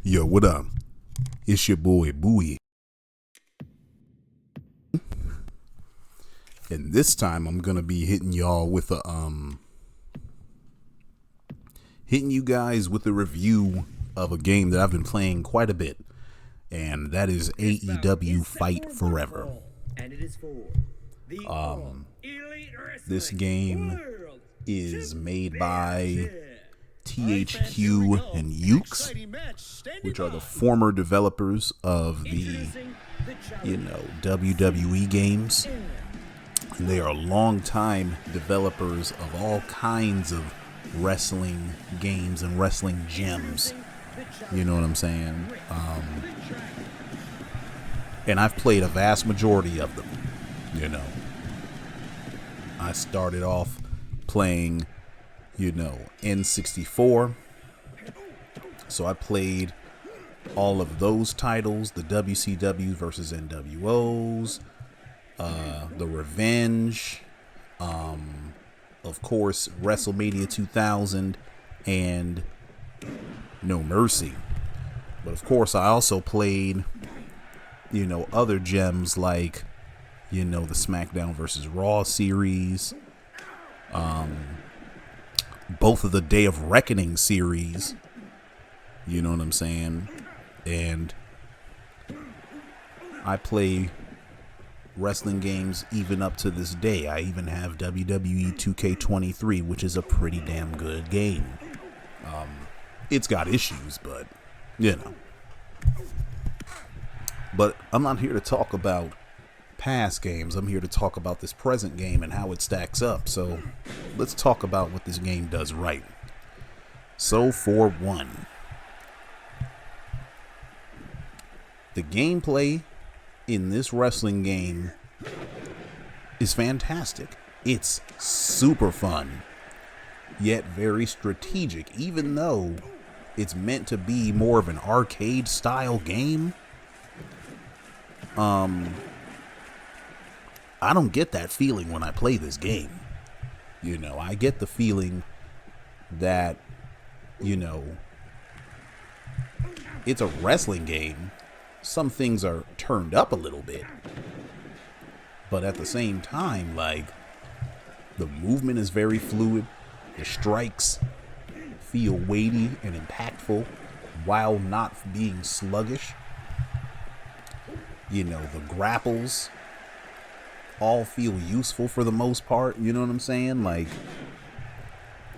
Yo, what up? It's your boy Bowie. And this time I'm gonna be hitting y'all with a hitting you guys with a review of a game that I've been playing quite a bit. And that is AEW Fight Forever. This game is made by THQ and Ukes, which are the former developers of the, WWE games. And they are longtime developers of all kinds of wrestling games and wrestling gems. You know what I'm saying? And I've played a vast majority of them, I started off playing, N64. So I played all of those titles, the WCW versus NWOs, the Revenge, of course, WrestleMania 2000, and No Mercy. But of course, I also played, other gems like, the SmackDown versus Raw series, both of the Day of Reckoning series, you know what I'm saying? And I play wrestling games even up to this day. I even have WWE 2K23, which is a pretty damn good game. It's got issues, but, But I'm not here to talk about past games. I'm here to talk about this present game and how it stacks up. So let's talk about what this game does right. So for one, the gameplay in this wrestling game is fantastic. It's super fun, yet very strategic. Even though it's meant to be more of an arcade style game, I don't get that feeling when I play this game. I get the feeling that, it's a wrestling game. Some things are turned up a little bit. But at the same time, the movement is very fluid. The strikes feel weighty and impactful while not being sluggish. The grapples all feel useful for the most part. You know what I'm saying?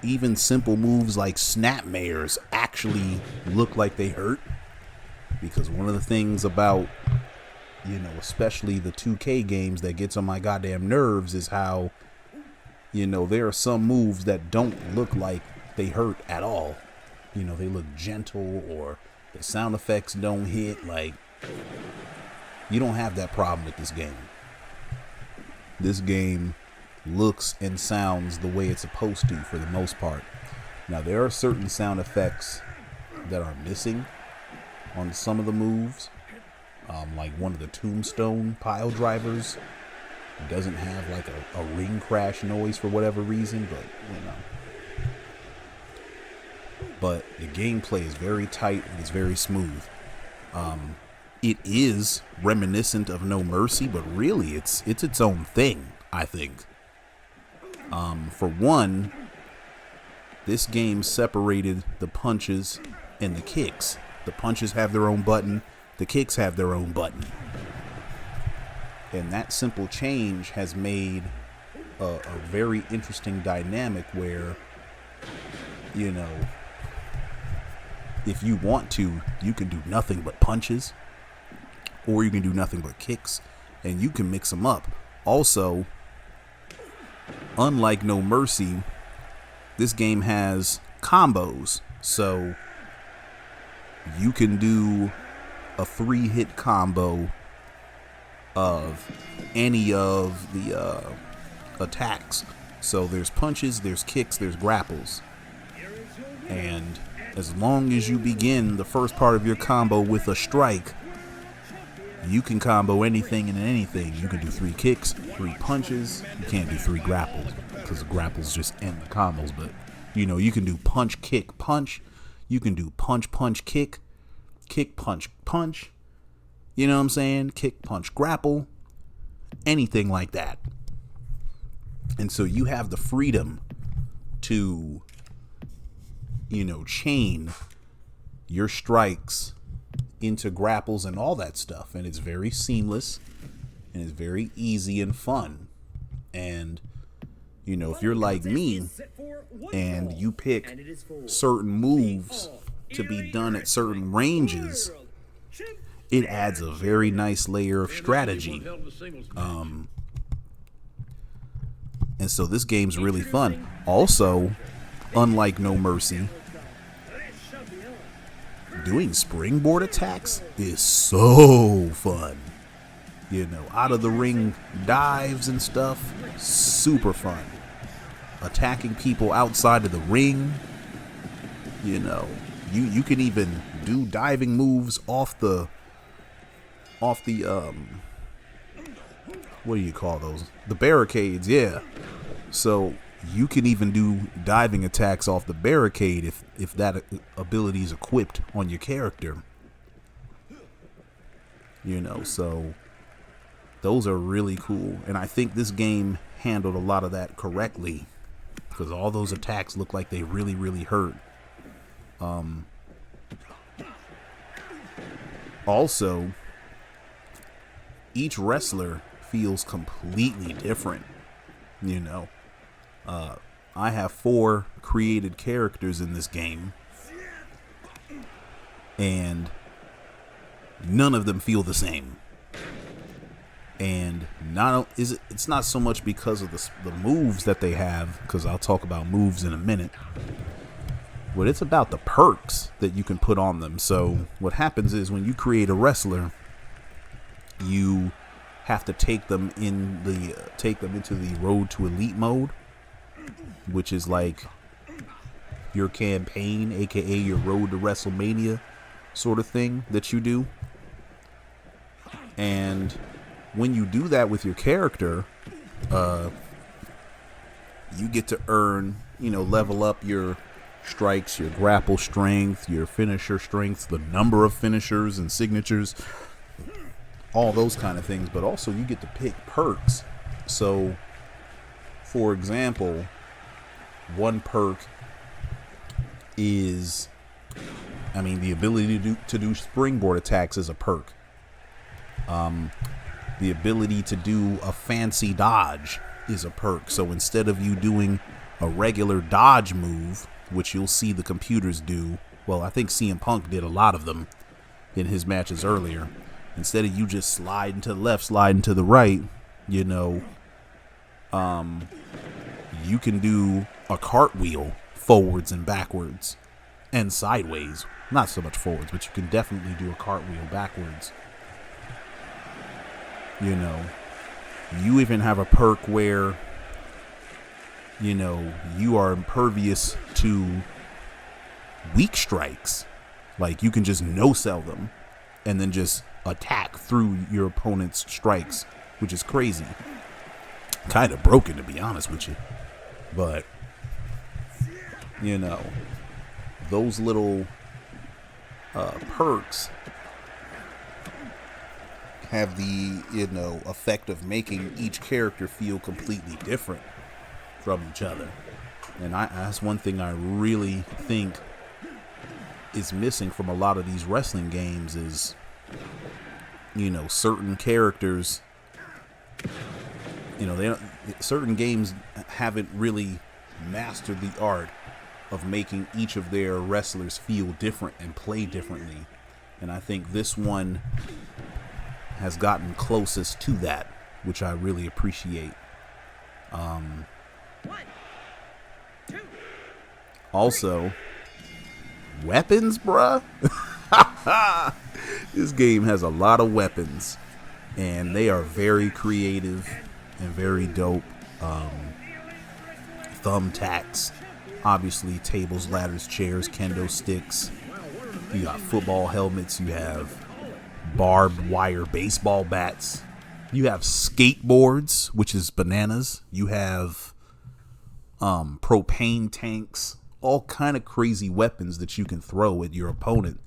Even simple moves like snapmares actually look like they hurt. Because one of the things about, especially the 2K games that gets on my goddamn nerves is how, there are some moves that don't look like they hurt at all. They look gentle, or the sound effects don't hit. You don't have that problem with this game. This game looks and sounds the way it's supposed to for the most part. Now, there are certain sound effects that are missing on some of the moves. Like one of the tombstone pile drivers doesn't have a ring crash noise for whatever reason, but the gameplay is very tight and it's very smooth. It is reminiscent of No Mercy, but really it's its own thing, I think. For one, this game separated the punches and the kicks. The punches have their own button, the kicks have their own button. And that simple change has made a very interesting dynamic where, if you want to, you can do nothing but punches, or you can do nothing but kicks, and you can mix them up. Also, unlike No Mercy, this game has combos, so you can do a 3-hit combo of any of the attacks. So there's punches, there's kicks, there's grapples. And as long as you begin the first part of your combo with a strike, you can combo anything and anything. You can do 3 kicks, 3 punches. You can't do 3 grapples because the grapples just end the combos. But, you can do punch, kick, punch. You can do punch, punch, kick. kick, punch, punch. You know what I'm saying? Kick, punch, grapple. Anything like that. And so you have the freedom to, chain your strikes into grapples and all that stuff. And it's very seamless and it's very easy and fun. And, if you're like me and you pick certain moves to be done at certain ranges, it adds a very nice layer of strategy. And so this game's really fun. Also, unlike No Mercy, doing springboard attacks is so fun. Out of the ring dives and stuff, super fun. Attacking people outside of the ring, you can even do diving moves off the what do you call those? The barricades, yeah. So you can even do diving attacks off the barricade if that ability is equipped on your character. So those are really cool. And I think this game handled a lot of that correctly, because all those attacks look like they really, really hurt. Also, each wrestler feels completely different. I have 4 created characters in this game, and none of them feel the same. And it's not so much because of the moves that they have, because I'll talk about moves in a minute, but it's about the perks that you can put on them. So what happens is, when you create a wrestler, you have to take them into the Road to Elite mode, which is like your campaign, aka your Road to WrestleMania sort of thing that you do. And when you do that with your character, you get to earn, level up your strikes, your grapple strength, your finisher strength, the number of finishers and signatures, all those kind of things. But also you get to pick perks. So, for example, one perk is, the ability to do springboard attacks is a perk. The ability to do a fancy dodge is a perk. So instead of you doing a regular dodge move, which you'll see the computers do, well, I think CM Punk did a lot of them in his matches earlier. Instead of you just sliding to the left, sliding to the right, you can do a cartwheel forwards and backwards and sideways. Not so much forwards, but you can definitely do a cartwheel backwards. You even have a perk where, you are impervious to weak strikes. Like, you can just no-sell them and then just attack through your opponent's strikes, which is crazy. Kind of broken, to be honest with you. But, those little perks have the, effect of making each character feel completely different from each other. And that's one thing I really think is missing from a lot of these wrestling games is, certain characters, certain games haven't really mastered the art of making each of their wrestlers feel different and play differently. And I think this one has gotten closest to that, which I really appreciate. Also, weapons, bruh. This game has a lot of weapons, and they are very creative and very dope. Thumbtacks, obviously, tables, ladders, chairs, kendo sticks. You got football helmets. You have barbed wire baseball bats. You have skateboards, which is bananas. You have propane tanks, all kind of crazy weapons that you can throw at your opponent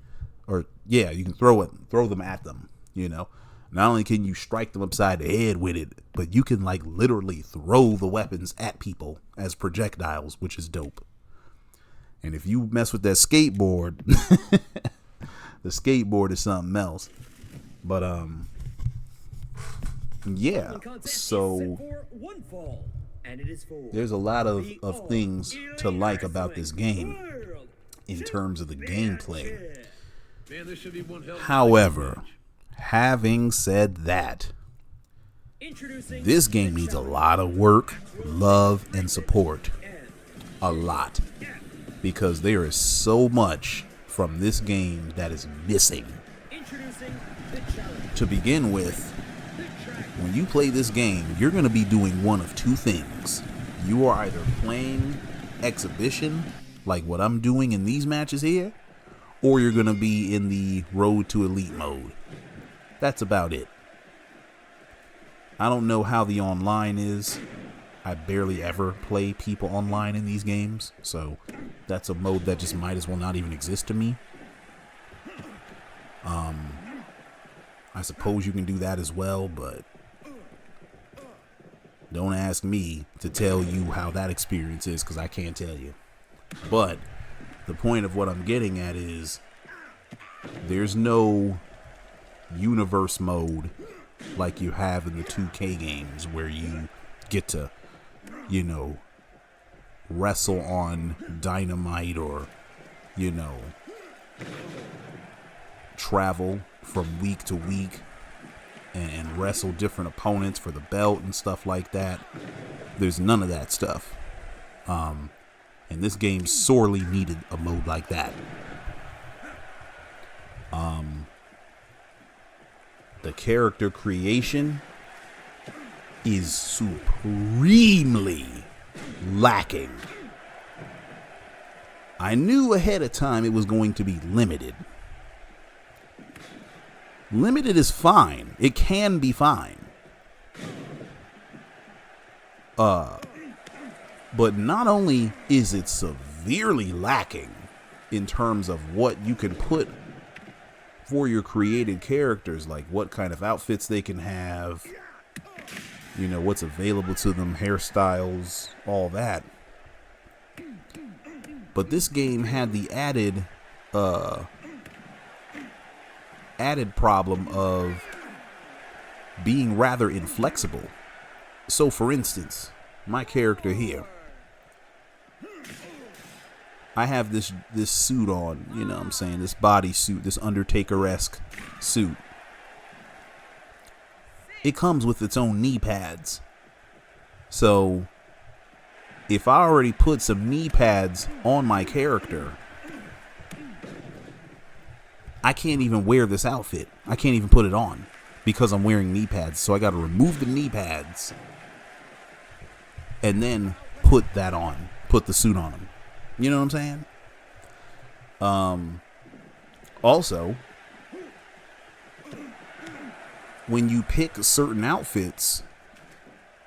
or yeah, you can throw them at them, you know. Not only can you strike them upside the head with it, but you can like literally throw the weapons at people as projectiles, which is dope. And if you mess with that skateboard, the skateboard is something else. But yeah. So there's a lot of things to like about this game in terms of the gameplay. However, having said that, this game needs a lot of work, love, and support. A lot. Because there is so much from this game that is missing. To begin with, when you play this game, you're going to be doing one of two things. You are either playing exhibition, like what I'm doing in these matches here, or you're going to be in the Road to Elite mode. That's about it. I don't know how the online is. I barely ever play people online in these games, so that's a mode that just might as well not even exist to me. I suppose you can do that as well, but don't ask me to tell you how that experience is, because I can't tell you. But the point of what I'm getting at is there's no universe mode like you have in the 2K games where you get to, you know, wrestle on Dynamite or, you know, travel from week to week and wrestle different opponents for the belt and stuff like that. There's none of that stuff. And this game sorely needed a mode like that. The character creation is supremely lacking. I knew ahead of time it was going to be limited. Limited is fine. It can be fine. But not only is it severely lacking in terms of what you can put for your created characters, like what kind of outfits they can have, you know, what's available to them, hairstyles, all that. But this game had the added problem of being rather inflexible. So for instance, my character here, I have this suit on, you know what I'm saying, this bodysuit, this Undertaker-esque suit. It comes with its own knee pads. So if I already put some knee pads on my character, I can't even wear this outfit. I can't even put it on because I'm wearing knee pads. So I got to remove the knee pads and then put that on, put the suit on him. You know what I'm saying? Also, when you pick certain outfits,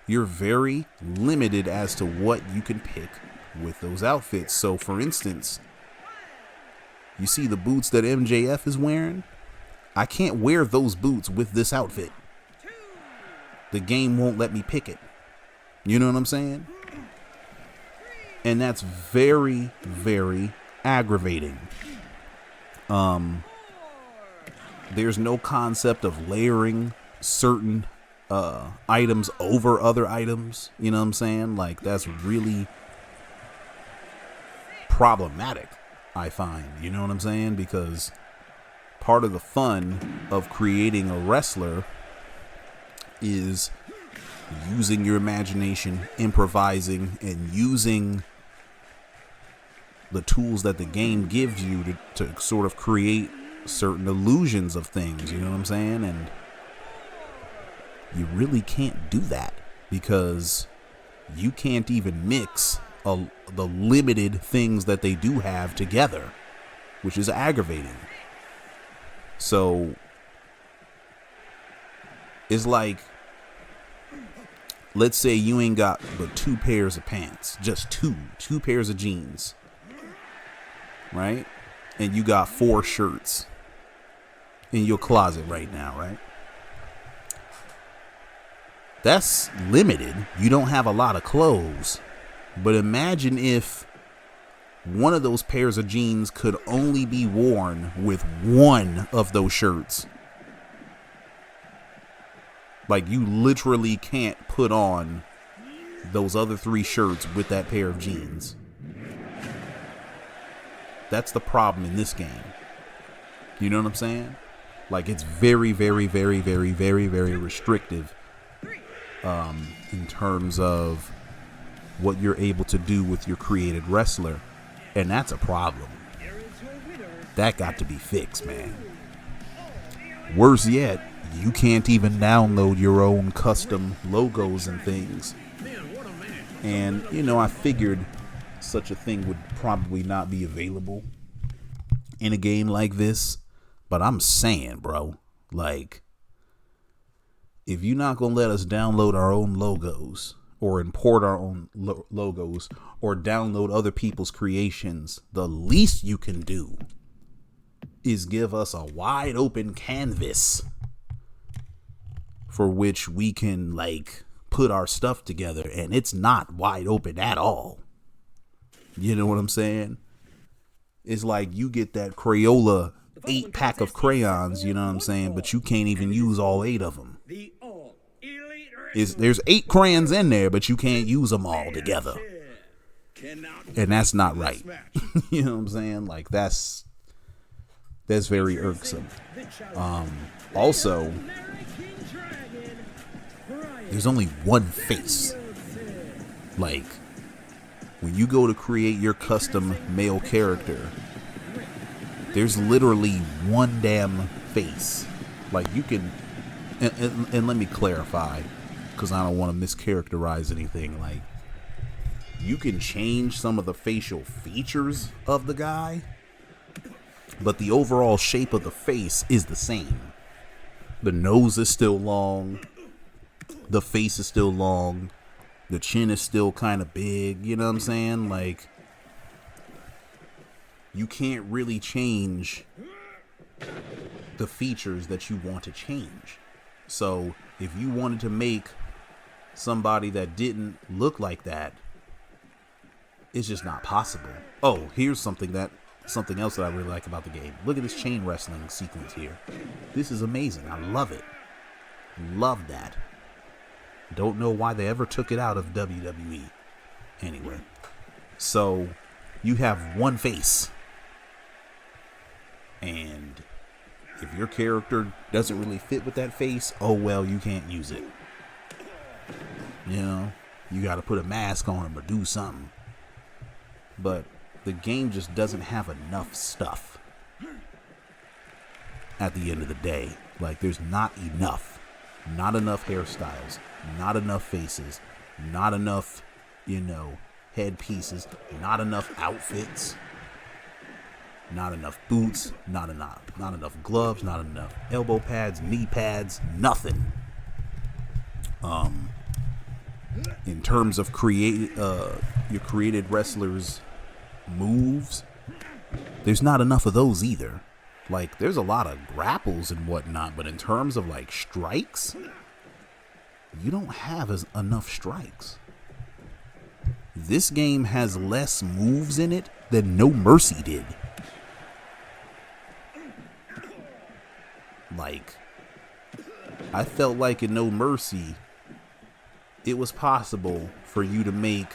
you're very limited as to what you can pick with those outfits. So, for instance, you see the boots that MJF is wearing? I can't wear those boots with this outfit. The game won't let me pick it. You know what I'm saying? And that's very, very aggravating. There's no concept of layering certain items over other items. You know what I'm saying? Like, that's really problematic, I find. You know what I'm saying? Because part of the fun of creating a wrestler is using your imagination, improvising, and using the tools that the game gives you to sort of create certain illusions of things, you know what I'm saying? And you really can't do that because you can't even mix the limited things that they do have together, which is aggravating. So it's like, let's say you ain't got but 2 pairs of pants, just two pairs of jeans, right? And you got 4 shirts. in your closet right now, right? That's limited. You don't have a lot of clothes. But imagine if one of those pairs of jeans could only be worn with one of those shirts. Like, you literally can't put on those other 3 shirts with that pair of jeans. That's the problem in this game. You know what I'm saying? Like, it's very, very, very, very, very, very restrictive in terms of what you're able to do with your created wrestler. And that's a problem. That got to be fixed, man. Worse yet, you can't even download your own custom logos and things. And, you know, I figured such a thing would probably not be available in a game like this. But I'm saying, bro, like, if you're not going to let us download our own logos or import our own logos or download other people's creations, the least you can do is give us a wide open canvas for which we can, like, put our stuff together. And it's not wide open at all. You know what I'm saying? It's like you get that Crayola 8-pack of crayons, you know what I'm saying? But you can't even use all 8 of them. There's 8 crayons in there, but you can't use them all together. And that's not right. You know what I'm saying? Like, that's very irksome. Also, there's only one face. Like, when you go to create your custom male character, there's literally one damn face. Like, you can, and let me clarify, because I don't want to mischaracterize anything. Like, you can change some of the facial features of the guy, but the overall shape of the face is the same. The nose is still long. The face is still long. The chin is still kind of big. You know what I'm saying? Like, you can't really change the features that you want to change. So if you wanted to make somebody that didn't look like that, it's just not possible. Oh, here's something else that I really like about the game. Look at this chain wrestling sequence here. This is amazing. I love it. Love that. Don't know why they ever took it out of WWE. Anyway, so you have one face. And if your character doesn't really fit with that face, oh well, you can't use it. You know, you got to put a mask on him or do something. But the game just doesn't have enough stuff at the end of the day. Like, there's not enough. Not enough hairstyles. Not enough faces. Not enough, you know, headpieces. Not enough outfits. Not enough boots. Not enough gloves. Not enough elbow pads, knee pads. Nothing. In terms of your created wrestlers' moves, there's not enough of those either. Like, there's a lot of grapples and whatnot, but in terms of, like, strikes, you don't have enough strikes. This game has less moves in it than No Mercy did. Like, I felt like in No Mercy, it was possible for you to make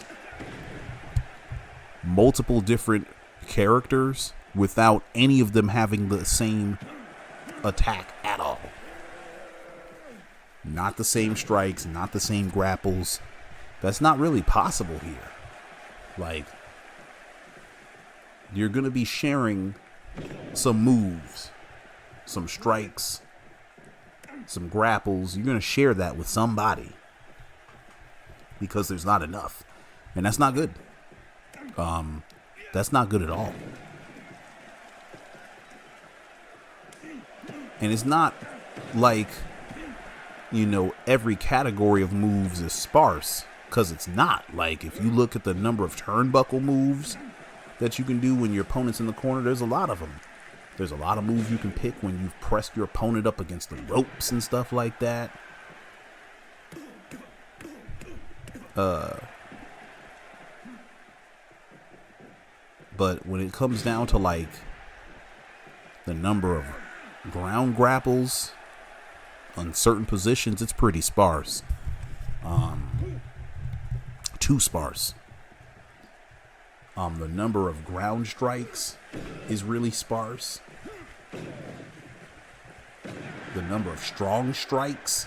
multiple different characters without any of them having the same attack at all. Not the same strikes, not the same grapples. That's not really possible here. Like, you're going to be sharing some moves, some strikes, some grapples. You're going to share that with somebody because there's not enough. And that's not good. That's not good at all. And it's not like, you know, every category of moves is sparse, because it's not. Like, if you look at the number of turnbuckle moves that you can do when your opponent's in the corner, there's a lot of them. There's a lot of moves you can pick when you've pressed your opponent up against the ropes and stuff like that. But when it comes down to like the number of ground grapples on certain positions, it's pretty sparse. Too sparse. The number of ground strikes is really sparse. The number of strong strikes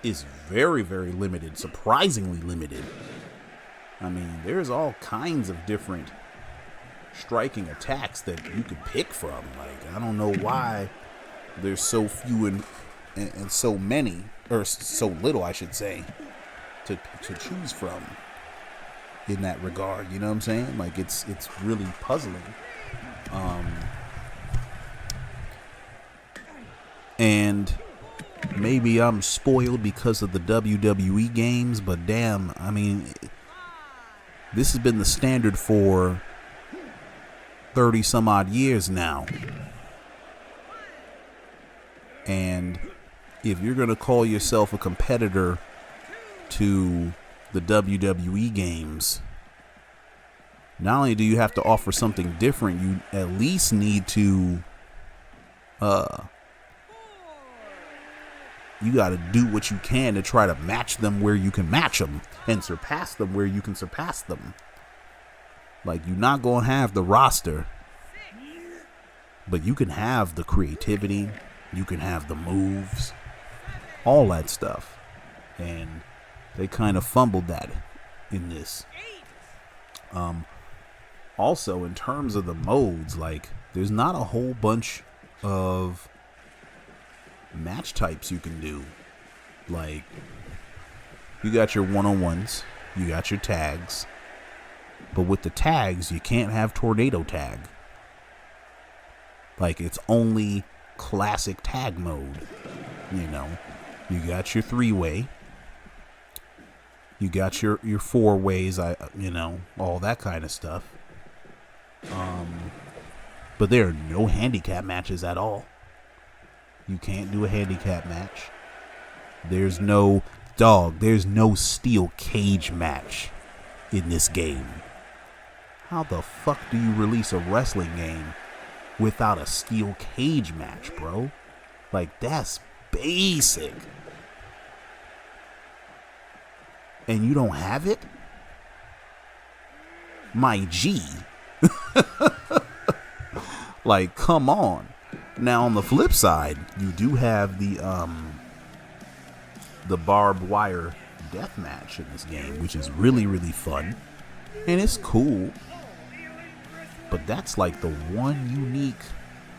is very, very limited, surprisingly limited. I mean, there's all kinds of different striking attacks that you could pick from. Like, I don't know why there's so few and so many, or so little, I should say, to choose from in that regard. You know what I'm saying? Like, it's really puzzling. And maybe I'm spoiled because of the WWE games, but damn, I mean, this has been the standard for 30 some odd years now. And if you're going to call yourself a competitor to the WWE games, not only do you have to offer something different, you at least need to you got to do what you can to try to match them where you can match them and surpass them where you can surpass them. Like, you're not going to have the roster, but you can have the creativity, you can have the moves, all that stuff. And they kind of fumbled that in this. Also, in terms of the modes, like, there's not a whole bunch of match types you can do. Like, you got your one-on-ones, you got your tags, but with the tags, you can't have tornado tag. Like, it's only classic tag mode. You know, you got your three-way, you got your four ways, all that kind of stuff. But there are no handicap matches at all. You can't do a handicap match. There's no steel cage match in this game. How the fuck do you release a wrestling game without a steel cage match, bro? Like, that's basic. And you don't have it? My G. Like, come on. Now, on the flip side, you do have the barbed wire death match in this game, which is really, really fun. And it's cool. But that's like the one unique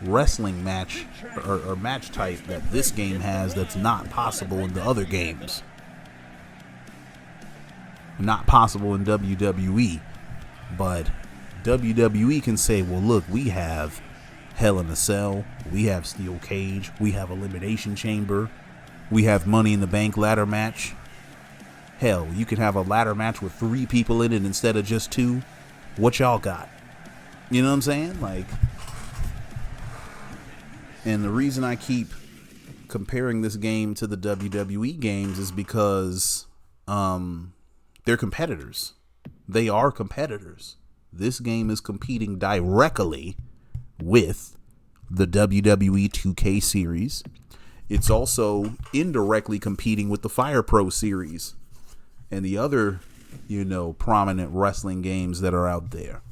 wrestling match or match type that this game has that's not possible in the other games. Not possible in WWE. But WWE can say, well, look, we have Hell in a Cell, we have Steel Cage, we have Elimination Chamber, we have Money in the Bank ladder match. Hell, you can have a ladder match with 3 people in it instead of just 2. What y'all got? You know what I'm saying? Like, and the reason I keep comparing this game to the WWE games is because they're competitors. They are competitors. This game is competing directly with the WWE 2K series. It's also indirectly competing with the Fire Pro series and the other, prominent wrestling games that are out there.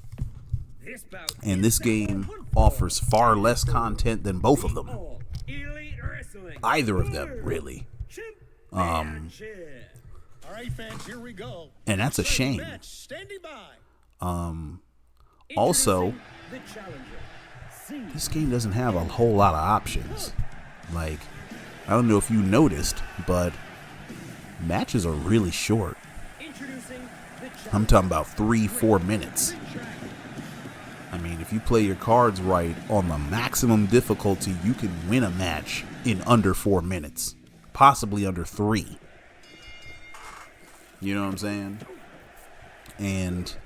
And this game offers far less content than both of them. Either of them, really. And that's a shame. Also, this game doesn't have a whole lot of options. Like, I don't know if you noticed, but matches are really short. I'm talking about 3-4 minutes. I mean, if you play your cards right on the maximum difficulty, you can win a match in under 4 minutes, possibly under 3. You know what I'm saying? And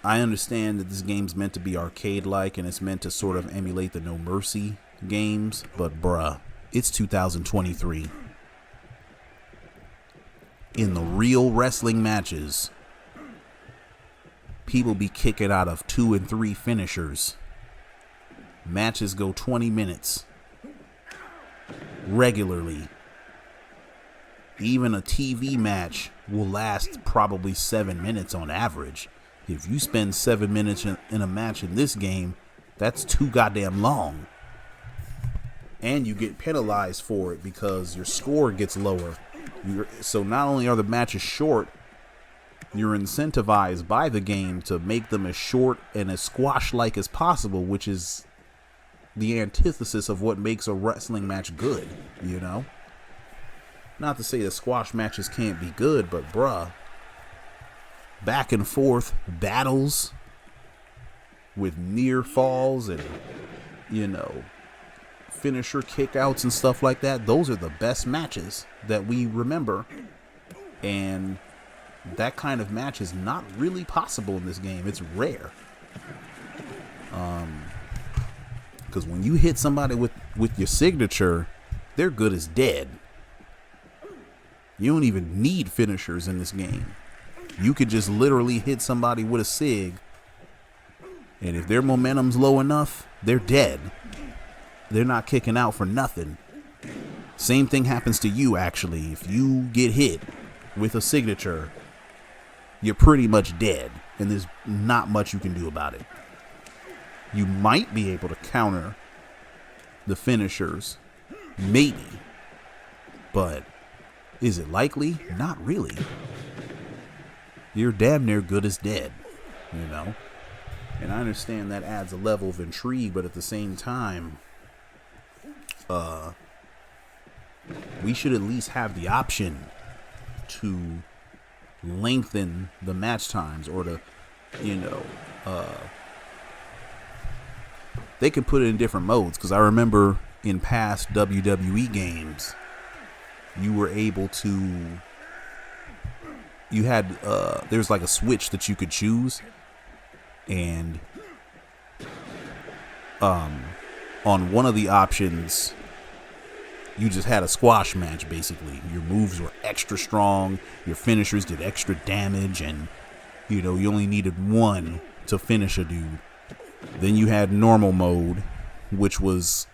I understand that this game's meant to be arcade-like and it's meant to sort of emulate the No Mercy games, but bruh, it's 2023. In the real wrestling matches, people be kicking out of 2 and 3 finishers. Matches go 20 minutes regularly. Even a TV match will last probably 7 minutes on average. If you spend 7 minutes in a match in this game, that's too goddamn long. And you get penalized for it because your score gets lower. So not only are the matches short, you're incentivized by the game to make them as short and as squash-like as possible, which is the antithesis of what makes a wrestling match good, you know? Not to say that squash matches can't be good, but bruh, back and forth battles with near falls and, you know, finisher kickouts and stuff like that, those are the best matches that we remember. And that kind of match is not really possible in this game. It's rare. Because when you hit somebody with your signature, they're good as dead. You don't even need finishers in this game. You could just literally hit somebody with a sig, and if their momentum's low enough, they're dead. They're not kicking out for nothing. Same thing happens to you, actually. If you get hit with a signature, you're pretty much dead, and there's not much you can do about it. You might be able to counter the finishers, maybe, but is it likely? Not really. You're damn near good as dead, you know? And I understand that adds a level of intrigue, but at the same time, we should at least have the option to lengthen the match times, or to, you know, they could put it in different modes. Because I remember in past WWE games, you were able to, you had, there's like a switch that you could choose, and on one of the options, you just had a squash match, basically. Your moves were extra strong, your finishers did extra damage, and, you know, you only needed one to finish a dude. Then you had normal mode, which was,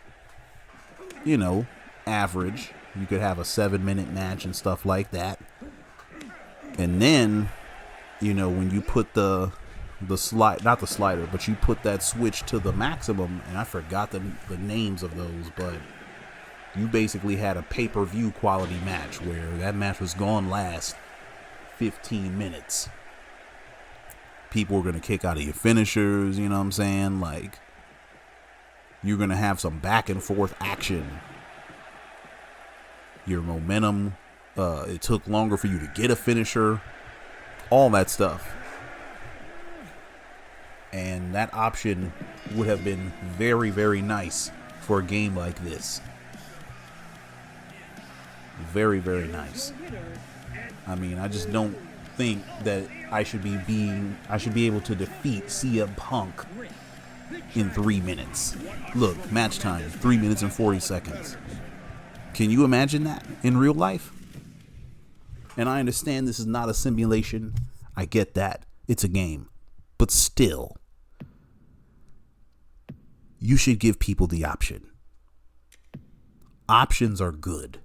you know, average. You could have a 7-minute match and stuff like that. And then, you know, when you put the slide, not the slider, but you put that switch to the maximum, and I forgot the names of those, but you basically had a pay-per-view quality match where that match was going to last 15 minutes. People were going to kick out of your finishers, you know what I'm saying? Like, you're going to have some back and forth action. Your momentum, it took longer for you to get a finisher, all that stuff. And that option would have been very, very nice for a game like this. Very, very nice. I mean, I just don't think that I should be able to defeat CM Punk in 3 minutes. Look, match time, 3 minutes and 40 seconds. Can you imagine that in real life? And I understand this is not a simulation. I get that. It's a game. But still, you should give people the option. Options are good.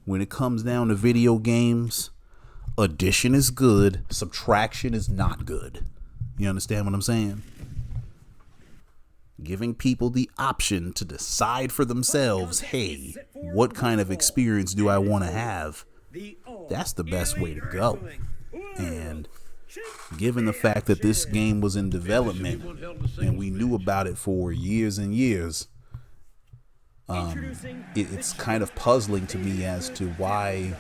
When it comes down to video games, addition is good, subtraction is not good. You understand what I'm saying? Giving people the option to decide for themselves, hey, what kind of experience do I want to have? That's the best way to go. And given the fact that this game was in development and we knew about it for years and years, it's kind of puzzling to me as to why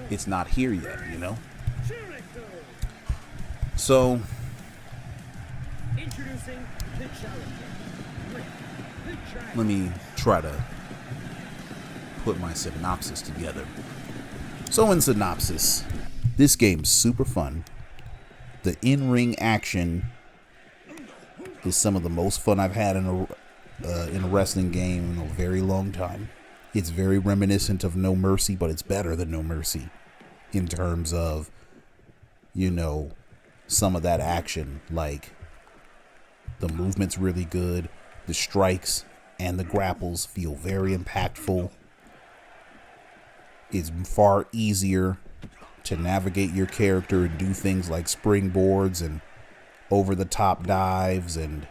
it's not here yet, you know? So, let me try to put my synopsis together. So in synopsis, this game's super fun. The in-ring action is some of the most fun I've had in a wrestling game in a very long time. It's very reminiscent of No Mercy, but it's better than No Mercy in terms of, you know, some of that action. Like, the movement's really good. The strikes and the grapples feel very impactful. It's far easier to navigate your character and do things like springboards and over-the-top dives and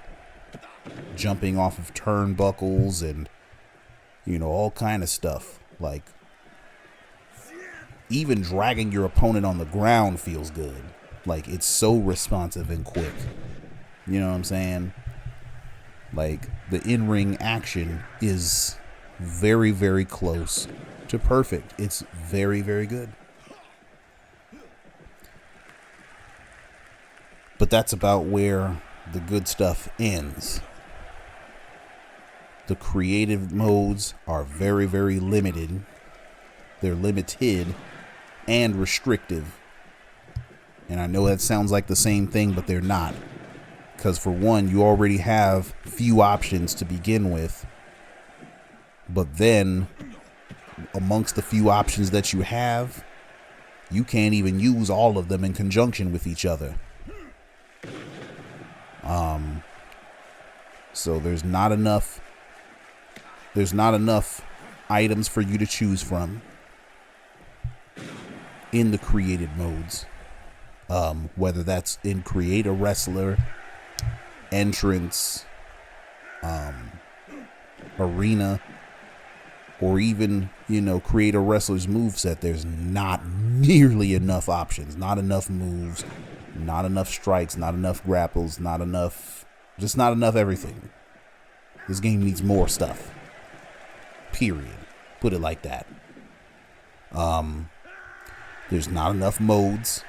jumping off of turnbuckles and, you know, all kind of stuff. Like, even dragging your opponent on the ground feels good. Like, it's so responsive and quick. You know what I'm saying? Like, the in-ring action is very, very close to perfect. It's very, very good. But that's about where the good stuff ends. The creative modes are very, very limited. They're limited and restrictive. And I know that sounds like the same thing, but they're not. Because for one, you already have few options to begin with. But then, amongst the few options that you have, you can't even use all of them in conjunction with each other. So there's not enough items for you to choose from in the created modes. Whether that's in create a wrestler, entrance, arena, or even, you know, create a wrestler's moveset, there's not nearly enough options, not enough moves, not enough strikes, not enough grapples, not enough everything. This game needs more stuff. Period. Put it like that. There's not enough modes.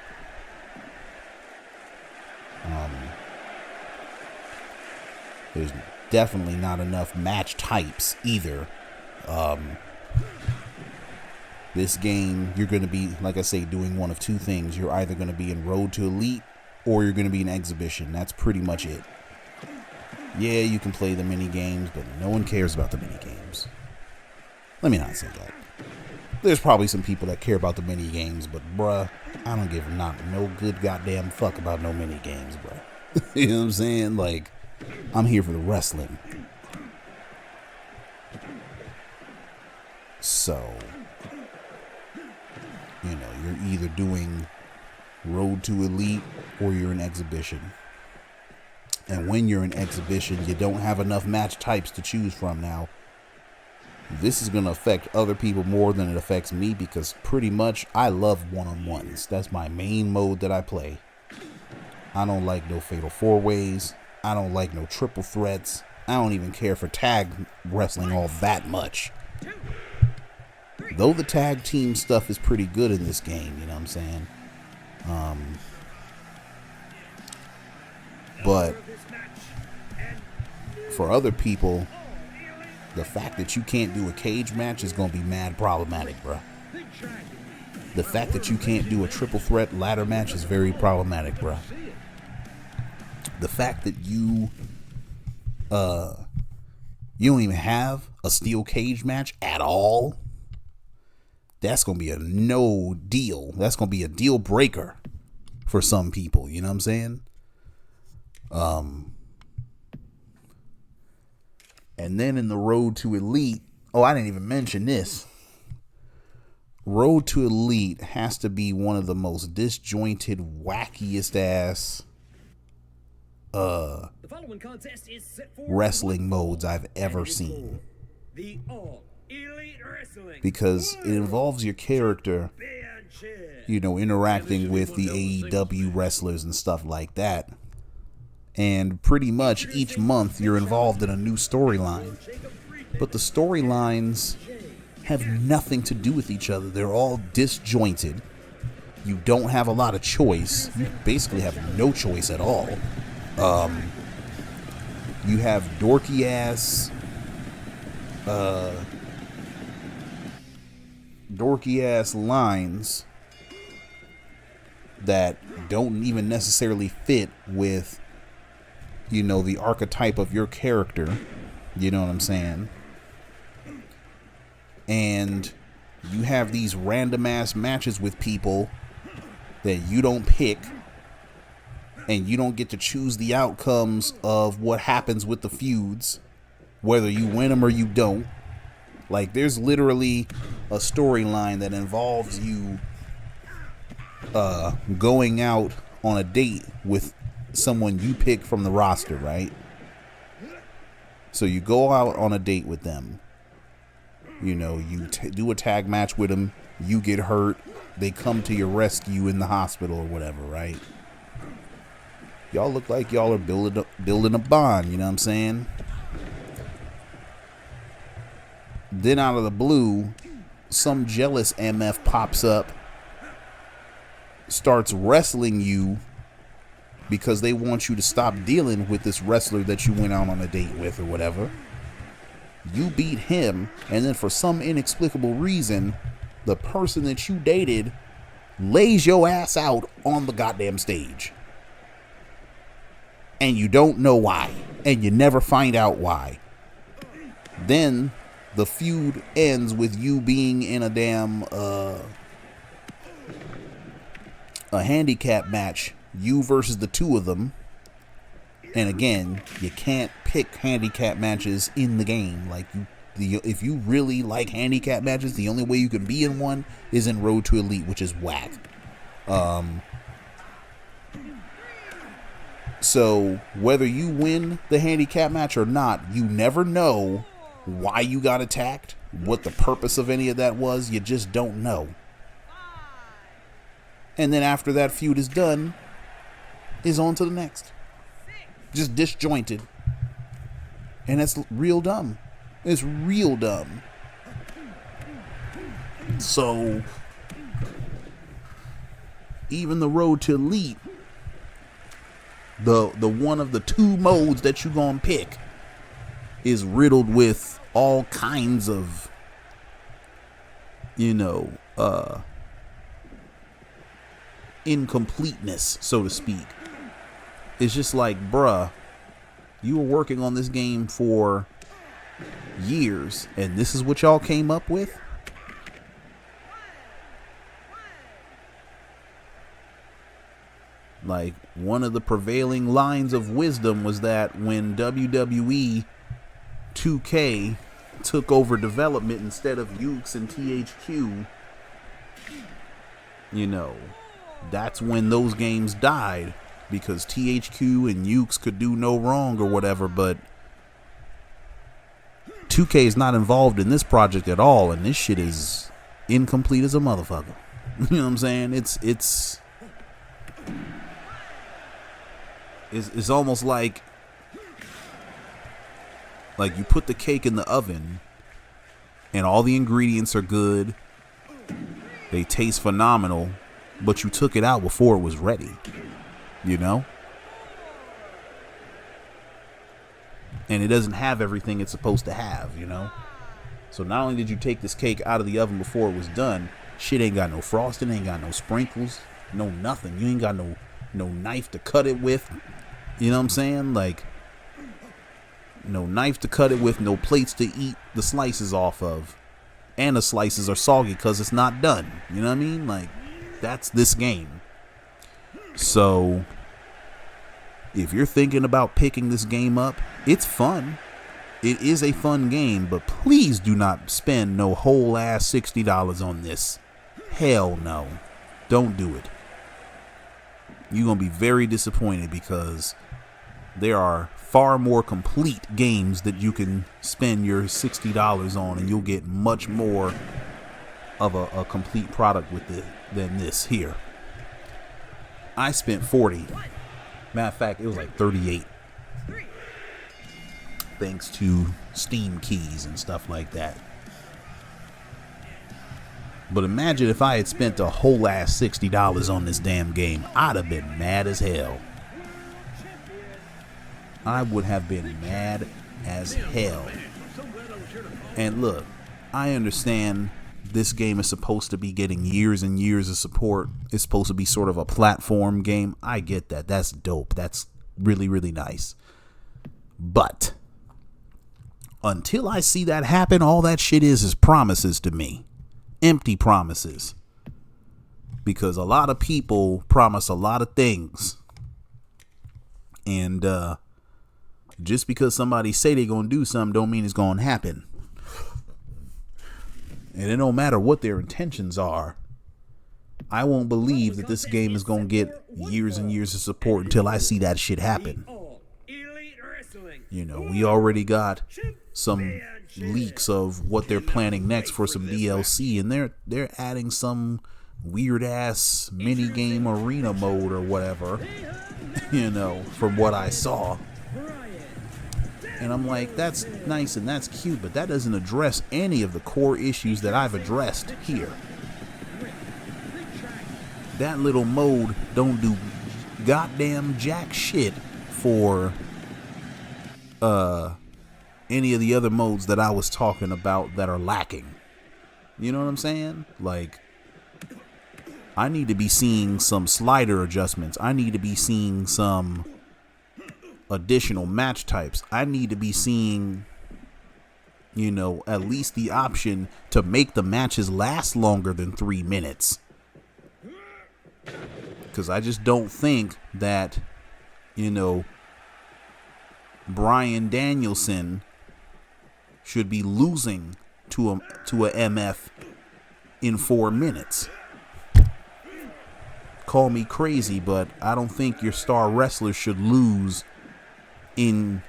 There's definitely not enough match types either. This game, you're going to be, like I say, doing one of two things. You're either going to be in Road to Elite or you're going to be in Exhibition. That's pretty much it. Yeah, you can play the mini games, but no one cares about the mini games. Let me not say that. There's probably some people that care about the mini games, but bruh, I don't give no good goddamn fuck about no mini games, bruh. You know what I'm saying? Like, I'm here for the wrestling. So, you know, you're either doing Road to Elite or you're in Exhibition. And when you're in Exhibition, you don't have enough match types to choose from now. This is going to affect other people more than it affects me because pretty much I love one-on-ones. That's my main mode that I play. I don't like no fatal four-ways. I don't like no triple threats. I don't even care for tag wrestling all that much. Though the tag team stuff is pretty good in this game, you know what I'm saying? But for other people, the fact that you can't do a cage match is going to be mad problematic, bro. The fact that you can't do a triple threat ladder match is very problematic, bro. The fact that you don't even have a steel cage match at all, that's going to be a no deal. That's going to be a deal breaker for some people, you know what I'm saying? And then in the Road to Elite, I didn't even mention this. Road to Elite has to be one of the most disjointed, wackiest ass wrestling modes I've ever seen. Because it involves your character, you know, interacting with the AEW wrestlers and stuff like that. And pretty much each month you're involved in a new storyline. But the storylines have nothing to do with each other. They're all disjointed. You don't have a lot of choice. You basically have no choice at all. You have dorky ass lines that don't even necessarily fit with, you know, the archetype of your character. You know what I'm saying? And you have these random ass matches with people that you don't pick, and you don't get to choose the outcomes of what happens with the feuds, whether you win them or you don't. Like, there's literally a storyline that involves you going out on a date with someone you pick from the roster, right? So you go out on a date with them. You know, you do a tag match with them. You get hurt. They come to your rescue in the hospital or whatever, right? Y'all look like y'all are building a bond, you know what I'm saying? Then out of the blue, some jealous MF pops up, starts wrestling you because they want you to stop dealing with this wrestler that you went out on a date with or whatever. You beat him, and then for some inexplicable reason, the person that you dated lays your ass out on the goddamn stage. And you don't know why. And you never find out why. Then the feud ends with you being in a damn a handicap match. You versus the two of them. And again, you can't pick handicap matches in the game. Like, if you really like handicap matches, the only way you can be in one is in Road to Elite, which is whack. So whether you win the handicap match or not, you never know why you got attacked, what the purpose of any of that was. You just don't know. And then after that feud is done, is on to the next. Just disjointed. And it's real dumb. It's real dumb. So even the Road to Elite, the one of the two modes that you gonna pick, is riddled with all kinds of, you know, incompleteness, so to speak. It's just like, bruh, you were working on this game for years, and this is what y'all came up with? Like, one of the prevailing lines of wisdom was that when WWE 2K took over development instead of Ukes and THQ, you know, that's when those games died, because THQ and Ukes could do no wrong or whatever. But 2K is not involved in this project at all, and this shit is incomplete as a motherfucker. You know what I'm saying? It's almost like you put the cake in the oven and all the ingredients are good, they taste phenomenal, but you took it out before it was ready, you know? And it doesn't have everything it's supposed to have, you know? So not only did you take this cake out of the oven before it was done, shit ain't got no frosting, ain't got no sprinkles, no nothing. You ain't got no knife to cut it with. You know what I'm saying? Like, no knife to cut it with, no plates to eat the slices off of. And the slices are soggy because it's not done. You know what I mean? Like, that's this game. So, if you're thinking about picking this game up, it's fun. It is a fun game, but please do not spend no whole ass $60 on this. Hell no. Don't do it. You're going to be very disappointed, because there are far more complete games that you can spend your $60 on, and you'll get much more of a complete product with it than this here. I spent $40. Matter of fact, it was like $38. Thanks to Steam keys and stuff like that. But imagine if I had spent a whole ass $60 on this damn game. I'd have been mad as hell. I would have been mad as hell. And look, I understand this game is supposed to be getting years and years of support. It's supposed to be sort of a platform game. I get that. That's dope. That's really, really nice. But until I see that happen, all that shit is promises to me. Empty promises. Because a lot of people promise a lot of things. And just because somebody say they're going to do something don't mean it's going to happen. And it don't matter what their intentions are. I won't believe that this game is going to get years and years of support until I see that shit happen. You know, we already got some leaks of what they're planning next for some DLC, and they're adding some weird ass mini game arena mode or whatever, you know, from what I saw. And I'm like, that's nice and that's cute, but that doesn't address any of the core issues that I've addressed here. That little mode don't do goddamn jack shit for any of the other modes that I was talking about that are lacking. You know what I'm saying? Like, I need to be seeing some slider adjustments. I need to be seeing some additional match types. I need to be seeing, you know, at least the option to make the matches last longer than 3 minutes. Because I just don't think that, you know, Bryan Danielson should be losing to a MF in 4 minutes. Call me crazy, but I don't think your star wrestler should lose in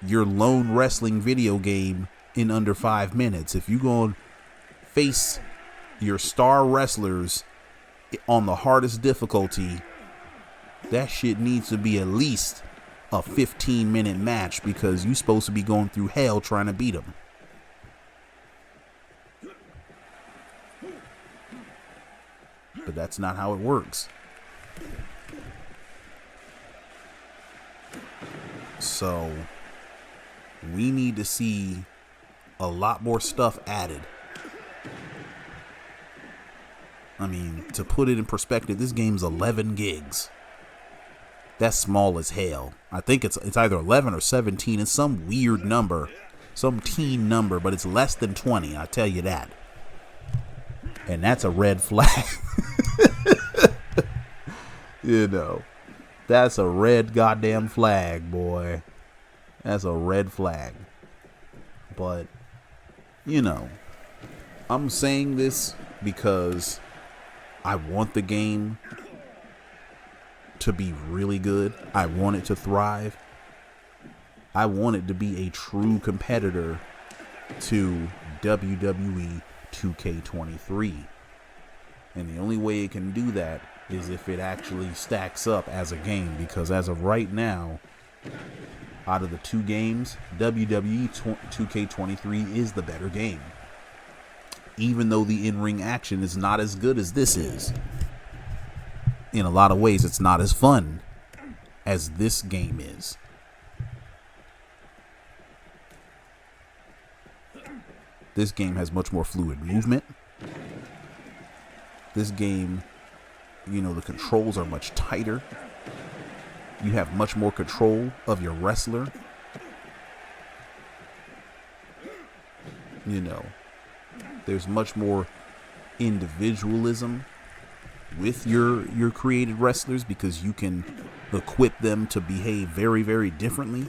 your lone wrestling video game in under 5 minutes. If you're going to face your star wrestlers on the hardest difficulty, that shit needs to be at least a 15-minute match, because you're supposed to be going through hell trying to beat them. But that's not how it works. So we need to see a lot more stuff added. I mean, to put it in perspective, this game's 11 gigs. That's small as hell. I think it's either 11 or 17. It's some weird number, some teen number, but it's less than 20. I tell you that. And that's a red flag. You know, that's a red goddamn flag, boy. That's a red flag. But, you know, I'm saying this because I want the game to be really good. I want it to thrive. I want it to be a true competitor to WWE 2K23. And the only way it can do that is if it actually stacks up as a game. Because as of right now, out of the two games, WWE 2K23 is the better game. Even though the in-ring action is not as good as this is. In a lot of ways, it's not as fun as this game is. This game has much more fluid movement. This game, you know, the controls are much tighter. You have much more control of your wrestler. You know, there's much more individualism with your created wrestlers, because you can equip them to behave very, very differently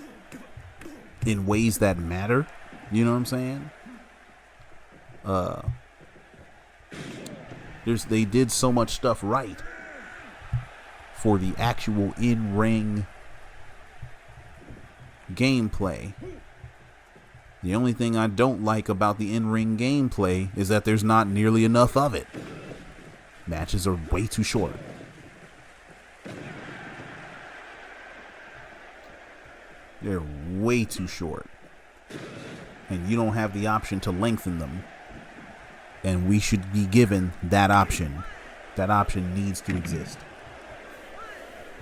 in ways that matter. You know what I'm saying? They did so much stuff right for the actual in-ring gameplay. The only thing I don't like about the in-ring gameplay is that there's not nearly enough of it. Matches are way too short. They're way too short. And you don't have the option to lengthen them. And we should be given that option. That option needs to exist.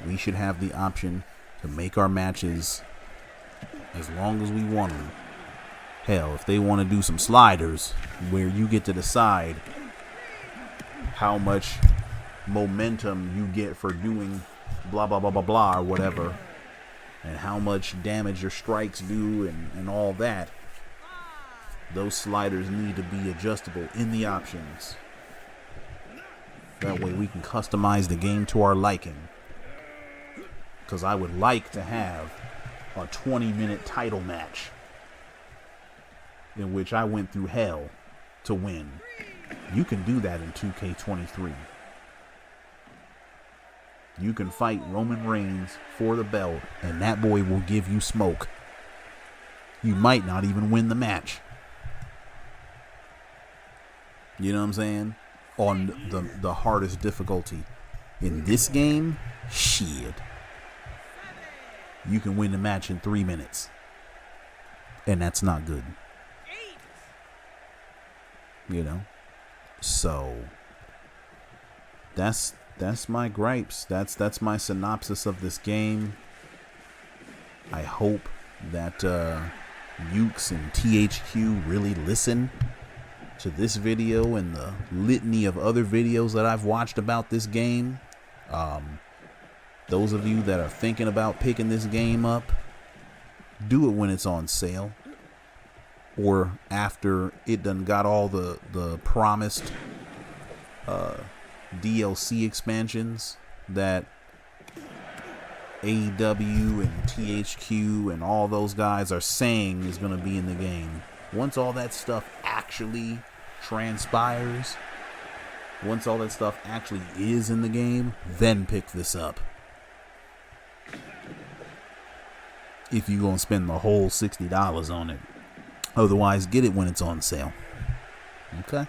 We should have the option to make our matches as long as we want them. Hell, if they want to do some sliders where you get to decide how much momentum you get for doing blah, blah, blah, blah, blah, or whatever, and how much damage your strikes do and all that, those sliders need to be adjustable in the options. That way we can customize the game to our liking. Because I would like to have a 20-minute title match in which I went through hell to win. You can do that in 2K23. You can fight Roman Reigns for the belt, and that boy will give you smoke. You might not even win the match. You know what I'm saying? On the hardest difficulty. In this game, shit. You can win the match in 3 minutes. And that's not good. You know? So that's my gripes. That's my synopsis of this game. I hope that Ukes and THQ really listen to this video and the litany of other videos that I've watched about this game. Those of you that are thinking about picking this game up, do it when it's on sale, or after it done got all the promised DLC expansions that AEW and THQ and all those guys are saying is going to be in the game. Once all that stuff actually transpires, once all that stuff actually is in the game, then pick this up. If you're going to spend the whole $60 on it. Otherwise, get it when it's on sale. Okay?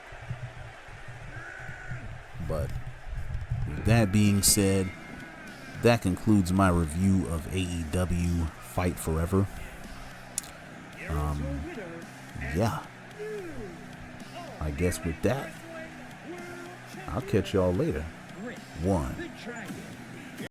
But with that being said, that concludes my review of AEW Fight Forever. Yeah. I guess with that, I'll catch y'all later. 1.